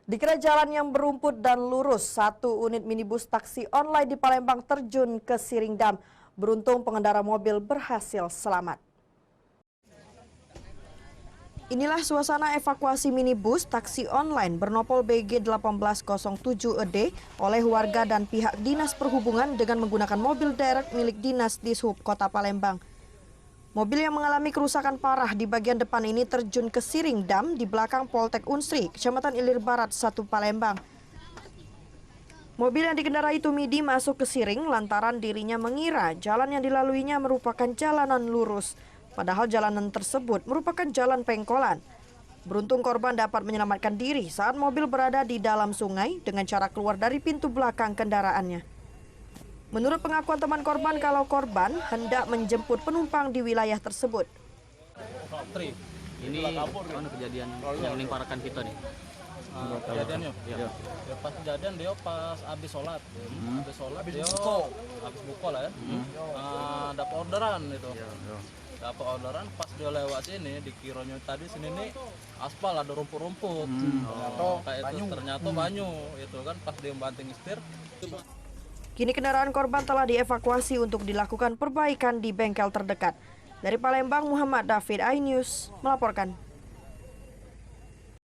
Dikira jalan yang berumput dan lurus, satu unit minibus taksi online di Palembang terjun ke Siringdam. Beruntung pengendara mobil berhasil selamat. Inilah suasana evakuasi minibus taksi online bernopol BG 1807ED oleh warga dan pihak Dinas Perhubungan dengan menggunakan mobil derek milik Dinas Dishub Kota Palembang. Mobil yang mengalami kerusakan parah di bagian depan ini terjun ke Siringdam di belakang Poltek Unsri, Kecamatan Ilir Barat 1 Palembang. Mobil yang dikendarai Tumidi masuk ke Siring lantaran dirinya mengira jalan yang dilaluinya merupakan jalanan lurus. Padahal jalanan tersebut merupakan jalan pengkolan. Beruntung korban dapat menyelamatkan diri saat mobil berada di dalam sungai dengan cara keluar dari pintu belakang kendaraannya. Menurut pengakuan teman korban, kalau korban hendak menjemput penumpang di wilayah tersebut. Ini mana kejadian yang paling parahkan kita nih? Kejadiannya? Ya. Pas kejadian dia pas habis sholat. Habis buko lah ya. Dapat orderan itu. Dapat orderan pas dia lewat sini dikiranya tadi sini nih aspal ada rumput-rumput. Kayak itu ternyata banyu itu kan pas dia banting setir. Kini kendaraan korban telah dievakuasi untuk dilakukan perbaikan di bengkel terdekat. Dari Palembang, Muhammad David, iNews melaporkan.